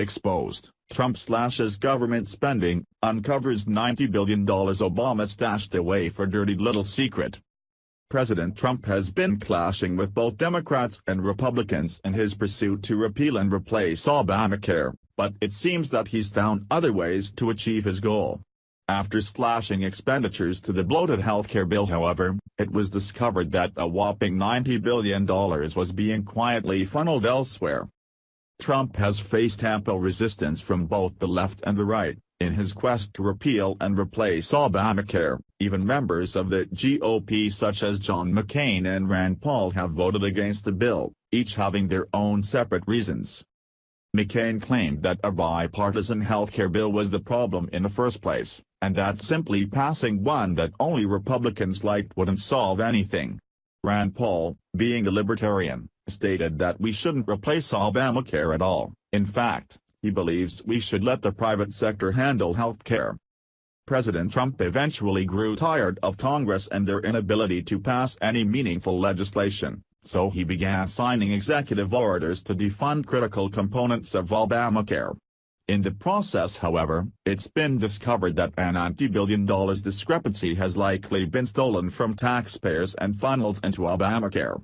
Exposed, Trump slashes government spending, uncovers $90 billion Obama stashed away for dirty little secret. President Trump has been clashing with both Democrats and Republicans in his pursuit to repeal and replace Obamacare, but it seems that he's found other ways to achieve his goal. After slashing expenditures to the bloated healthcare bill, however, it was discovered that a whopping $90 billion was being quietly funneled elsewhere. Trump has faced ample resistance from both the left and the right in his quest to repeal and replace Obamacare. Even members of the GOP such as John McCain and Rand Paul have voted against the bill, each having their own separate reasons. McCain claimed that a bipartisan healthcare bill was the problem in the first place, and that simply passing one that only Republicans liked wouldn't solve anything. Rand Paul, being a libertarian, stated that we shouldn't replace Obamacare at all. In fact, he believes we should let the private sector handle health care. President Trump eventually grew tired of Congress and their inability to pass any meaningful legislation, so he began signing executive orders to defund critical components of Obamacare. In the process, however, it's been discovered that an $90 billion discrepancy has likely been stolen from taxpayers and funneled into Obamacare.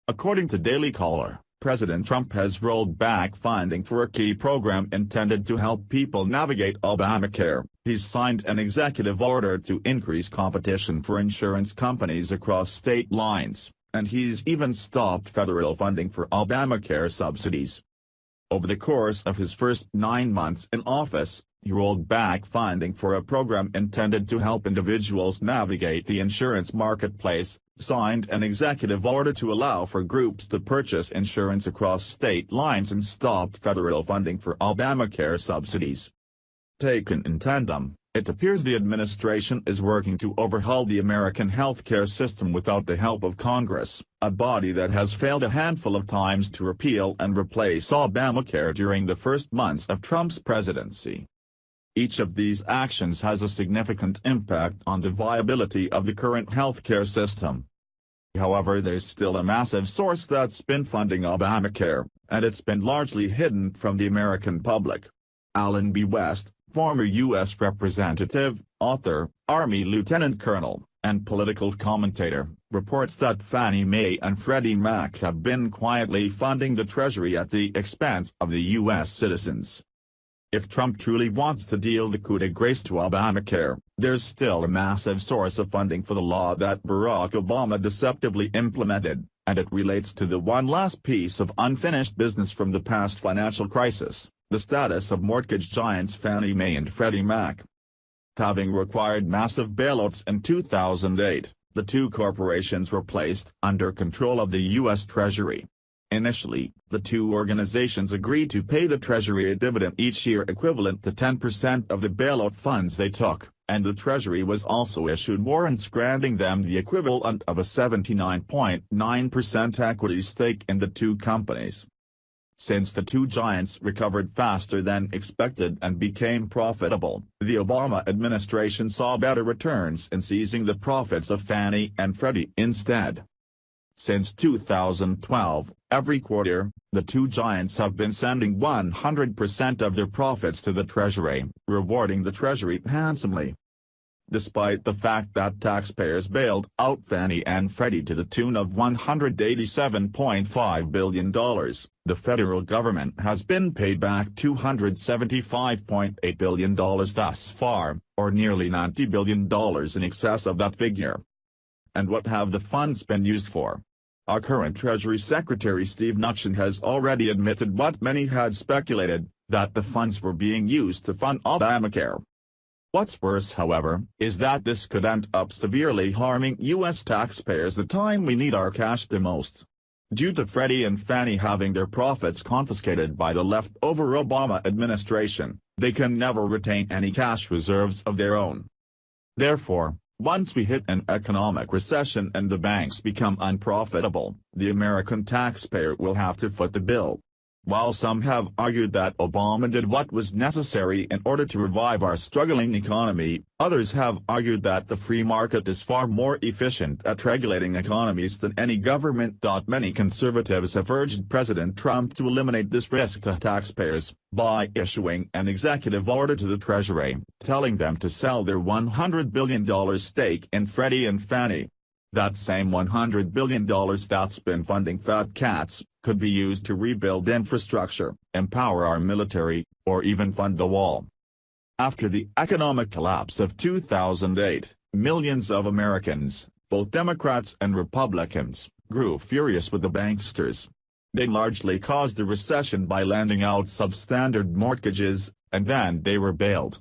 According to Daily Caller, President Trump has rolled back funding for a key program intended to help people navigate Obamacare. He's signed an executive order to increase competition for insurance companies across state lines, and he's even stopped federal funding for Obamacare subsidies. Over the course of his first 9 months in office, he rolled back funding for a program intended to help individuals navigate the insurance marketplace, signed an executive order to allow for groups to purchase insurance across state lines, and stopped federal funding for Obamacare subsidies. Taken in tandem, it appears the administration is working to overhaul the American healthcare system without the help of Congress, a body that has failed a handful of times to repeal and replace Obamacare during the first months of Trump's presidency. Each of these actions has a significant impact on the viability of the current healthcare system. However, there's still a massive source that's been funding Obamacare, and it's been largely hidden from the American public. Alan B. West, former U.S. representative, author, Army lieutenant colonel, and political commentator, reports that Fannie Mae and Freddie Mac have been quietly funding the Treasury at the expense of the U.S. citizens. If Trump truly wants to deal the coup de grace to Obamacare, there's still a massive source of funding for the law that Barack Obama deceptively implemented, and it relates to the one last piece of unfinished business from the past financial crisis: the status of mortgage giants Fannie Mae and Freddie Mac. Having required massive bailouts in 2008, the two corporations were placed under control of the U.S. Treasury. Initially, the two organizations agreed to pay the Treasury a dividend each year equivalent to 10% of the bailout funds they took, and the Treasury was also issued warrants granting them the equivalent of a 79.9% equity stake in the two companies. Since the two giants recovered faster than expected and became profitable, the Obama administration saw better returns in seizing the profits of Fannie and Freddie instead. Since 2012, every quarter, the two giants have been sending 100% of their profits to the Treasury, rewarding the Treasury handsomely. Despite the fact that taxpayers bailed out Fannie and Freddie to the tune of $187.5 billion, the federal government has been paid back $275.8 billion thus far, or nearly $90 billion in excess of that figure. And what have the funds been used for? Our current Treasury Secretary Steve Mnuchin has already admitted what many had speculated, that the funds were being used to fund Obamacare. What's worse, however, is that this could end up severely harming U.S. taxpayers the time we need our cash the most. Due to Freddie and Fannie having their profits confiscated by the leftover Obama administration, they can never retain any cash reserves of their own. Therefore, once we hit an economic recession and the banks become unprofitable, the American taxpayer will have to foot the bill. While some have argued that Obama did what was necessary in order to revive our struggling economy, others have argued that the free market is far more efficient at regulating economies than any government. Many conservatives have urged President Trump to eliminate this risk to taxpayers by issuing an executive order to the Treasury, telling them to sell their $100 billion stake in Freddie and Fannie. That same $100 billion that's been funding fat cats could be used to rebuild infrastructure, empower our military, or even fund the wall. After the economic collapse of 2008, millions of Americans, both Democrats and Republicans, grew furious with the banksters. They largely caused the recession by lending out substandard mortgages, and then they were bailed